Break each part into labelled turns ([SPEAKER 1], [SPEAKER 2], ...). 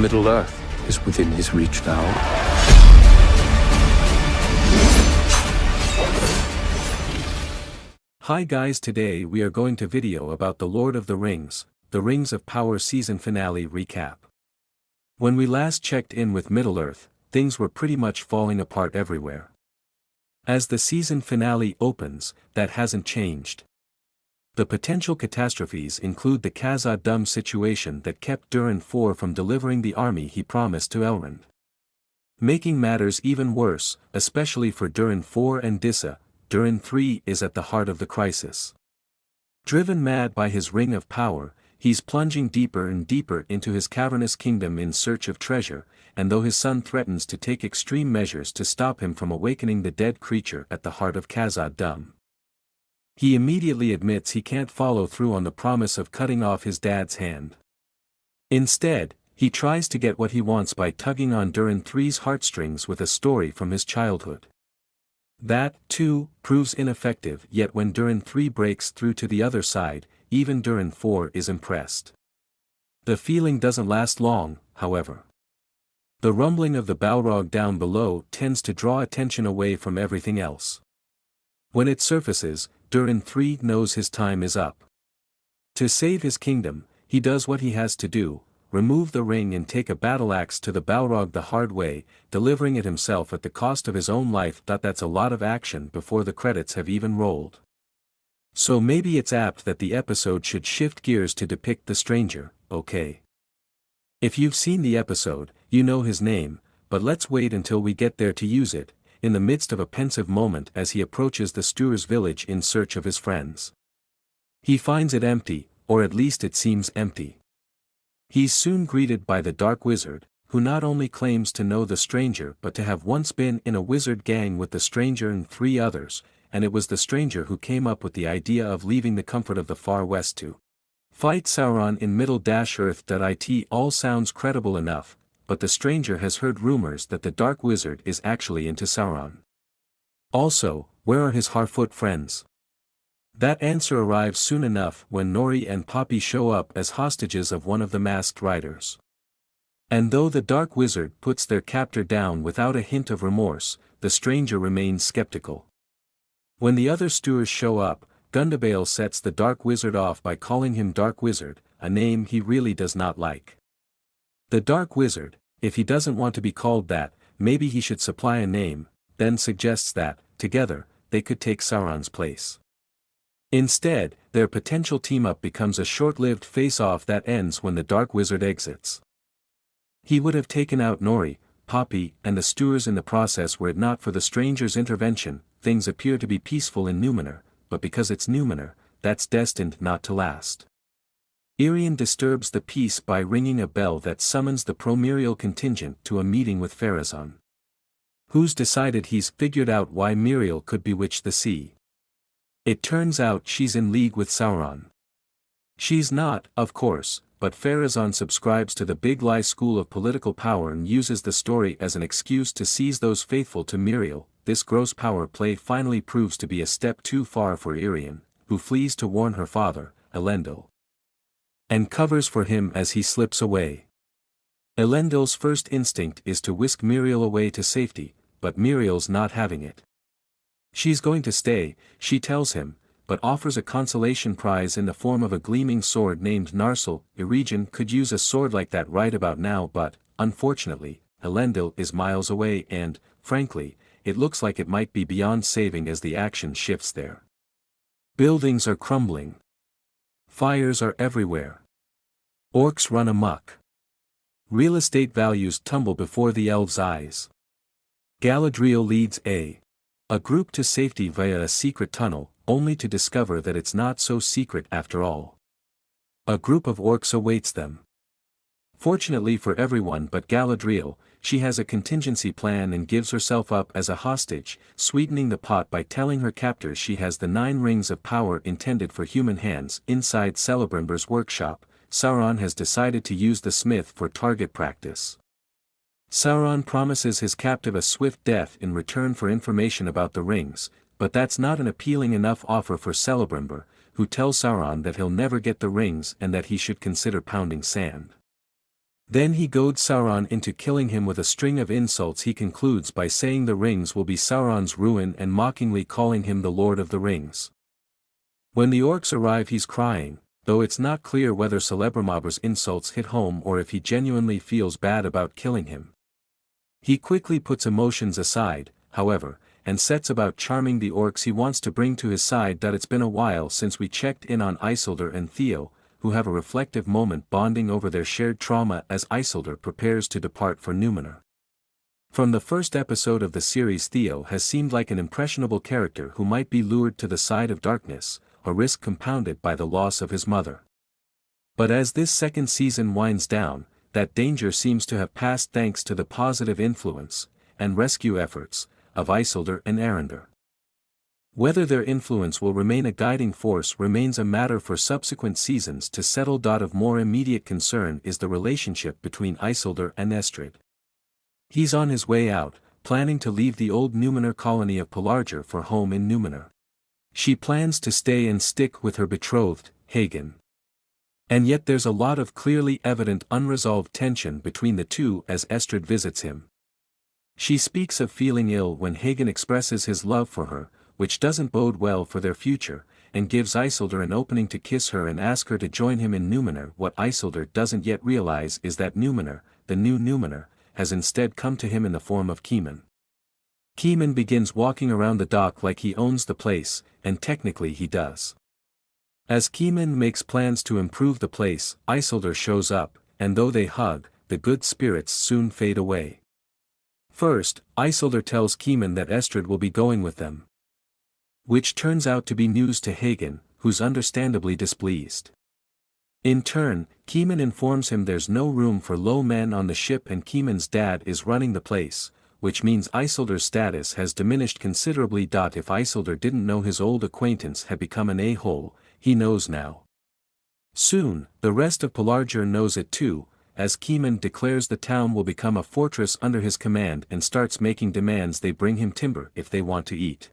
[SPEAKER 1] Middle-earth is within his reach now.
[SPEAKER 2] Hi guys, today we are going to video about The Lord of the Rings, The Rings of Power season finale recap. When we last checked in with Middle-earth, things were pretty much falling apart everywhere. As the season finale opens, that hasn't changed. The potential catastrophes include the Khazad-dûm situation that kept Durin IV from delivering the army he promised to Elrond. Making matters even worse, especially for Durin IV and Dissa, Durin III is at the heart of the crisis. Driven mad by his ring of power, he's plunging deeper and deeper into his cavernous kingdom in search of treasure, and though his son threatens to take extreme measures to stop him from awakening the dead creature at the heart of Khazad-dûm, he immediately admits he can't follow through on the promise of cutting off his dad's hand. Instead, he tries to get what he wants by tugging on Durin III's heartstrings with a story from his childhood. That, too, proves ineffective, yet when Durin III breaks through to the other side, even Durin IV is impressed. The feeling doesn't last long, however. The rumbling of the Balrog down below tends to draw attention away from everything else. When it surfaces, Durin III knows his time is up. To save his kingdom, he does what he has to do, remove the ring and take a battle axe to the Balrog the hard way, delivering it himself at the cost of his own life. That's a lot of action before the credits have even rolled. So maybe it's apt that the episode should shift gears to depict the stranger, okay? If you've seen the episode, you know his name, but let's wait until we get there to use it, in the midst of a pensive moment as he approaches the Stewars' village in search of his friends. He finds it empty, or at least it seems empty. He's soon greeted by the Dark Wizard, who not only claims to know the stranger but to have once been in a wizard gang with the stranger and 3 others, and it was the stranger who came up with the idea of leaving the comfort of the far west to fight Sauron in Middle-earth. It all sounds credible enough, but the stranger has heard rumors that the Dark Wizard is actually into Sauron. Also, where are his Harfoot friends? That answer arrives soon enough when Nori and Poppy show up as hostages of one of the masked riders. And though the Dark Wizard puts their captor down without a hint of remorse, the stranger remains skeptical. When the other stewards show up, Gundabale sets the Dark Wizard off by calling him Dark Wizard, a name he really does not like. The Dark Wizard, if he doesn't want to be called that, maybe he should supply a name, then suggests that, together, they could take Sauron's place. Instead, their potential team-up becomes a short-lived face-off that ends when the Dark Wizard exits. He would have taken out Nori, Poppy, and the stewards in the process were it not for the stranger's intervention. Things appear to be peaceful in Numenor, but because it's Numenor, that's destined not to last. Irian disturbs the peace by ringing a bell that summons the Promiriel contingent to a meeting with Pharazôn, who's decided he's figured out why Miriel could bewitch the sea. It turns out she's in league with Sauron. She's not, of course, but Pharazôn subscribes to the Big Lie school of political power and uses the story as an excuse to seize those faithful to Miriel. This gross power play finally proves to be a step too far for Irian, who flees to warn her father, Elendil, and covers for him as he slips away. Elendil's first instinct is to whisk Miriel away to safety, but Miriel's not having it. She's going to stay, she tells him, but offers a consolation prize in the form of a gleaming sword named Narsil. Irian could use a sword like that right about now, but, unfortunately, Elendil is miles away and, frankly, it looks like it might be beyond saving as the action shifts there. Buildings are crumbling. Fires are everywhere. Orcs run amok. Real estate values tumble before the elves' eyes. Galadriel leads a group to safety via a secret tunnel, only to discover that it's not so secret after all. A group of orcs awaits them. Fortunately for everyone but Galadriel, she has a contingency plan and gives herself up as a hostage, sweetening the pot by telling her captors she has the 9 rings of power intended for human hands. Inside Celebrimbor's workshop, Sauron has decided to use the smith for target practice. Sauron promises his captive a swift death in return for information about the rings, but that's not an appealing enough offer for Celebrimbor, who tells Sauron that he'll never get the rings and that he should consider pounding sand. Then he goads Sauron into killing him with a string of insults. He concludes by saying the rings will be Sauron's ruin and mockingly calling him the Lord of the Rings. When the orcs arrive he's crying, though it's not clear whether Celebrimbor's insults hit home or if he genuinely feels bad about killing him. He quickly puts emotions aside, however, and sets about charming the orcs he wants to bring to his side. It's been a while since we checked in on Isildur and Theo, who have a reflective moment bonding over their shared trauma as Isildur prepares to depart for Númenor. From the first episode of the series, Theo has seemed like an impressionable character who might be lured to the side of darkness, a risk compounded by the loss of his mother. But as this second season winds down, that danger seems to have passed thanks to the positive influence, and rescue efforts, of Isildur and Eärendil. Whether their influence will remain a guiding force remains a matter for subsequent seasons to settle. Of more immediate concern is the relationship between Isildur and Estrid. He's on his way out, planning to leave the old Númenor colony of Pelargir for home in Númenor. She plans to stay and stick with her betrothed, Hagen. And yet there's a lot of clearly evident unresolved tension between the two as Estrid visits him. She speaks of feeling ill when Hagen expresses his love for her, which doesn't bode well for their future, and gives Isildur an opening to kiss her and ask her to join him in Númenor. What Isildur doesn't yet realize is that Númenor, the new Númenor, has instead come to him in the form of Keeman. Keeman begins walking around the dock like he owns the place, and technically he does. As Keeman makes plans to improve the place, Isildur shows up, and though they hug, the good spirits soon fade away. First, Isildur tells Keeman that Estrid will be going with them, which turns out to be news to Hagen, who's understandably displeased. In turn, Keeman informs him there's no room for low men on the ship and Keeman's dad is running the place, which means Isildur's status has diminished considerably. If Isildur didn't know his old acquaintance had become an a-hole, he knows now. Soon, the rest of Pelargir knows it too, as Keeman declares the town will become a fortress under his command and starts making demands they bring him timber if they want to eat.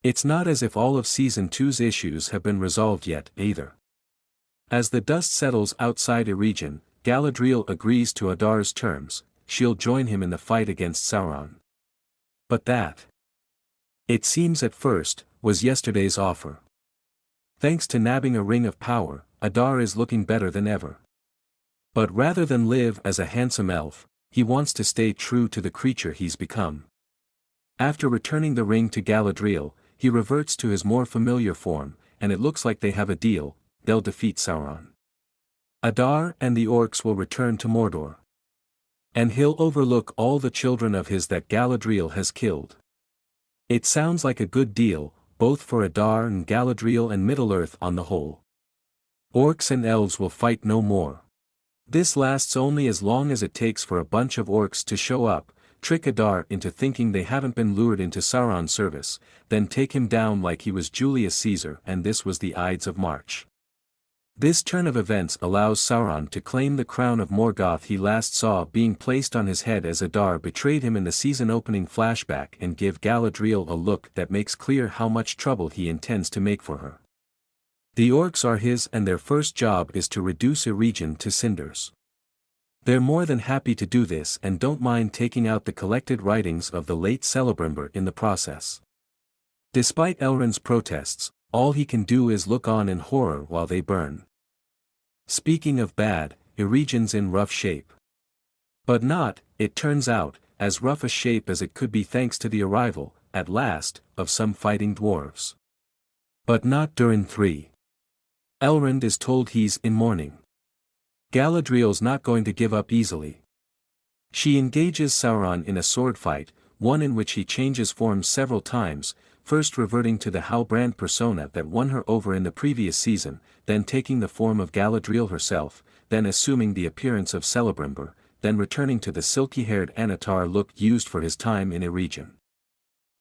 [SPEAKER 2] It's not as if all of Season 2's issues have been resolved yet, either. As the dust settles outside Eregion, Galadriel agrees to Adar's terms. She'll join him in the fight against Sauron. But that, it seems at first, was yesterday's offer. Thanks to nabbing a ring of power, Adar is looking better than ever. But rather than live as a handsome elf, he wants to stay true to the creature he's become. After returning the ring to Galadriel, he reverts to his more familiar form, and it looks like they have a deal. They'll defeat Sauron. Adar and the orcs will return to Mordor. And he'll overlook all the children of his that Galadriel has killed. It sounds like a good deal, both for Adar and Galadriel and Middle-earth on the whole. Orcs and elves will fight no more. This lasts only as long as it takes for a bunch of orcs to show up, trick Adar into thinking they haven't been lured into Sauron's service, then take him down like he was Julius Caesar and this was the Ides of March. This turn of events allows Sauron to claim the crown of Morgoth he last saw being placed on his head as Adar betrayed him in the season opening flashback and give Galadriel a look that makes clear how much trouble he intends to make for her. The orcs are his and their first job is to reduce Eregion to cinders. They're more than happy to do this and don't mind taking out the collected writings of the late Celebrimbor in the process. Despite Elrond's protests, all he can do is look on in horror while they burn. Speaking of bad, Eregion's in rough shape. But not, it turns out, as rough a shape as it could be thanks to the arrival, at last, of some fighting dwarves. But not Durin 3. Elrond is told he's in mourning. Galadriel's not going to give up easily. She engages Sauron in a sword fight, one in which he changes forms several times, first reverting to the Halbrand persona that won her over in the previous season, then taking the form of Galadriel herself, then assuming the appearance of Celebrimbor, then returning to the silky-haired Anatar look used for his time in Eregion.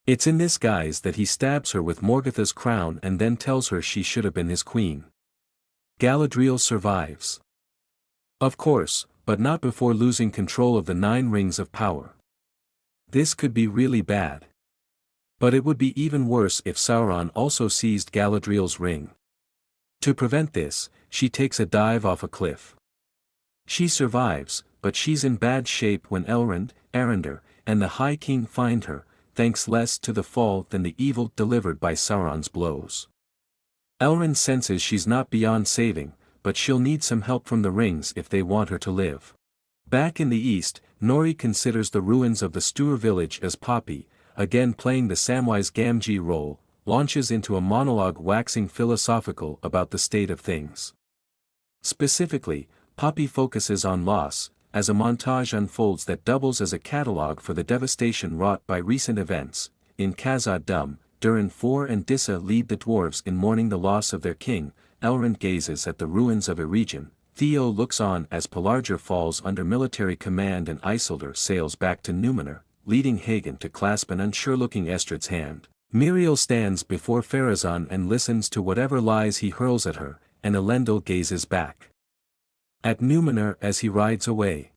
[SPEAKER 2] It's in this guise that he stabs her with Morgotha's crown and then tells her she should have been his queen. Galadriel survives. Of course, but not before losing control of the 9 rings of power. This could be really bad. But it would be even worse if Sauron also seized Galadriel's ring. To prevent this, she takes a dive off a cliff. She survives, but she's in bad shape when Elrond, Arendar, and the High King find her, thanks less to the fall than the evil delivered by Sauron's blows. Elrond senses she's not beyond saving, but she'll need some help from the rings if they want her to live. Back in the east, Nori considers the ruins of the Stour village as Poppy, again playing the Samwise Gamgee role, launches into a monologue waxing philosophical about the state of things. Specifically, Poppy focuses on loss, as a montage unfolds that doubles as a catalogue for the devastation wrought by recent events. In Khazad-dûm, Durin IV and Dissa lead the dwarves in mourning the loss of their king. Elrond gazes at the ruins of Eregion, Theo looks on as Pelargir falls under military command and Isildur sails back to Númenor, leading Hagen to clasp an unsure-looking Estrad's hand. Miriel stands before Pharazôn and listens to whatever lies he hurls at her, and Elendil gazes back at Númenor as he rides away.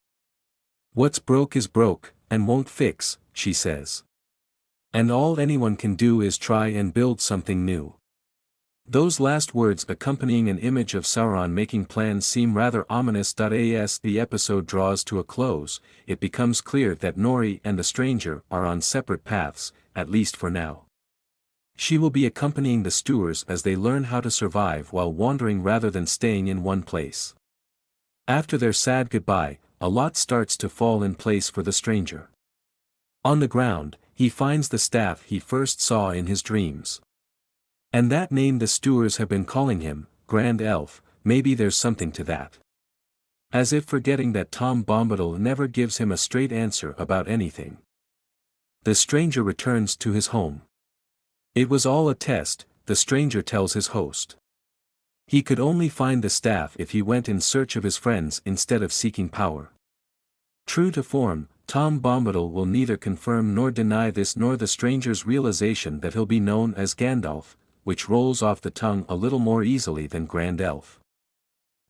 [SPEAKER 2] "What's broke is broke, and won't fix," she says. "And all anyone can do is try and build something new." Those last words accompanying an image of Sauron making plans seem rather ominous. As the episode draws to a close, it becomes clear that Nori and the stranger are on separate paths, at least for now. She will be accompanying the Stours as they learn how to survive while wandering rather than staying in one place. After their sad goodbye, a lot starts to fall in place for the stranger. On the ground, he finds the staff he first saw in his dreams. And that name the Stours have been calling him, Grand Elf, maybe there's something to that. As if forgetting that Tom Bombadil never gives him a straight answer about anything. The stranger returns to his home. It was all a test, the stranger tells his host. He could only find the staff if he went in search of his friends instead of seeking power. True to form, Tom Bombadil will neither confirm nor deny this nor the stranger's realization that he'll be known as Gandalf, which rolls off the tongue a little more easily than Grand Elf.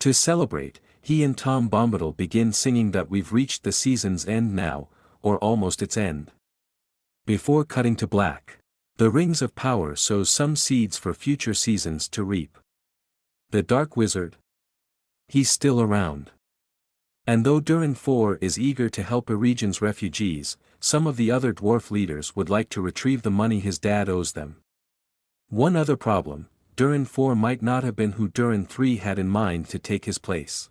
[SPEAKER 2] To celebrate, he and Tom Bombadil begin singing that we've reached the season's end now, or almost its end. Before cutting to black, the Rings of Power sows some seeds for future seasons to reap. The Dark Wizard? He's still around. And though Durin IV is eager to help Eregion's refugees, some of the other dwarf leaders would like to retrieve the money his dad owes them. One other problem, Durin IV might not have been who Durin III had in mind to take his place.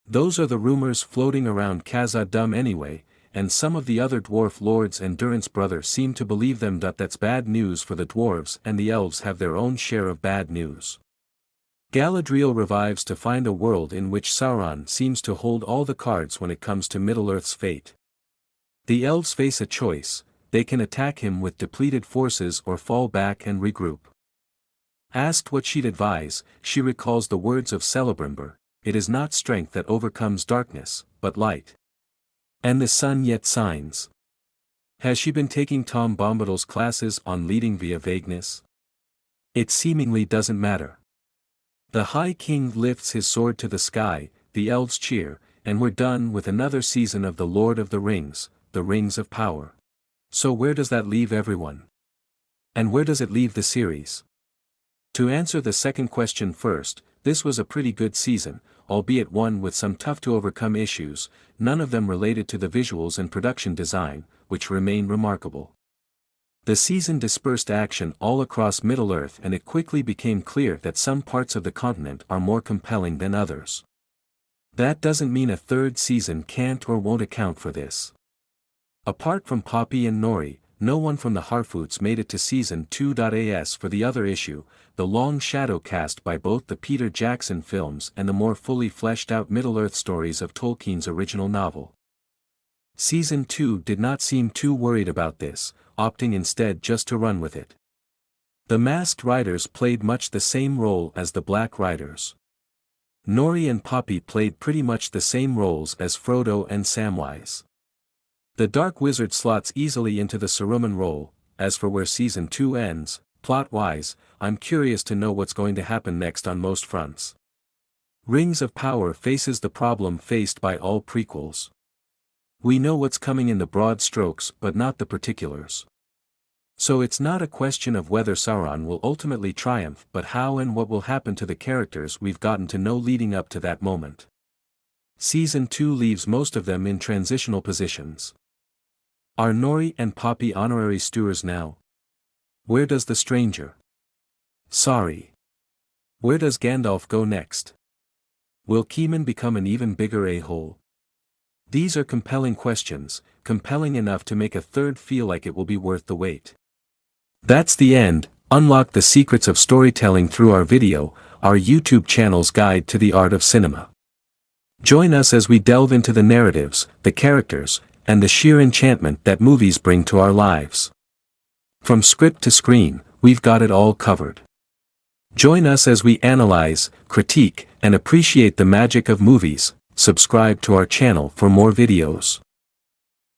[SPEAKER 2] Those are the rumors floating around Khazad-dûm anyway, and some of the other dwarf lords and Durin's brother seem to believe them. That's bad news for the dwarves, and the elves have their own share of bad news. Galadriel revives to find a world in which Sauron seems to hold all the cards when it comes to Middle-earth's fate. The elves face a choice: they can attack him with depleted forces or fall back and regroup. Asked what she'd advise, she recalls the words of Celebrimbor: "It is not strength that overcomes darkness, but light. And the sun yet shines." Has she been taking Tom Bombadil's classes on leading via vagueness? It seemingly doesn't matter. The High King lifts his sword to the sky, the elves cheer, and we're done with another season of The Lord of the Rings, the Rings of Power. So where does that leave everyone? And where does it leave the series? To answer the second question first, this was a pretty good season, albeit one with some tough-to-overcome issues, none of them related to the visuals and production design, which remain remarkable. The season dispersed action all across Middle-earth, and it quickly became clear that some parts of the continent are more compelling than others. That doesn't mean a third season can't or won't account for this. Apart from Poppy and Nori, no one from the Harfoots made it to Season 2. As for the other issue, the long shadow cast by both the Peter Jackson films and the more fully fleshed-out Middle-earth stories of Tolkien's original novel. Season 2 did not seem too worried about this, opting instead just to run with it. The Masked Riders played much the same role as the Black Riders. Nori and Poppy played pretty much the same roles as Frodo and Samwise. The Dark Wizard slots easily into the Saruman role. As for where Season 2 ends, plot-wise, I'm curious to know what's going to happen next on most fronts. Rings of Power faces the problem faced by all prequels. We know what's coming in the broad strokes but not the particulars. So it's not a question of whether Sauron will ultimately triumph but how and what will happen to the characters we've gotten to know leading up to that moment. Season 2 leaves most of them in transitional positions. Are Nori and Poppy honorary stewards now? Where does the stranger? Sorry. Where does Gandalf go next? Will Keeman become an even bigger a-hole? These are compelling questions, compelling enough to make a third feel like it will be worth the wait. That's the end. Unlock the secrets of storytelling through our video, our YouTube channel's guide to the art of cinema. Join us as we delve into the narratives, the characters, and the sheer enchantment that movies bring to our lives. From script to screen, we've got it all covered. Join us as we analyze, critique, and appreciate the magic of movies. Subscribe to our channel for more videos.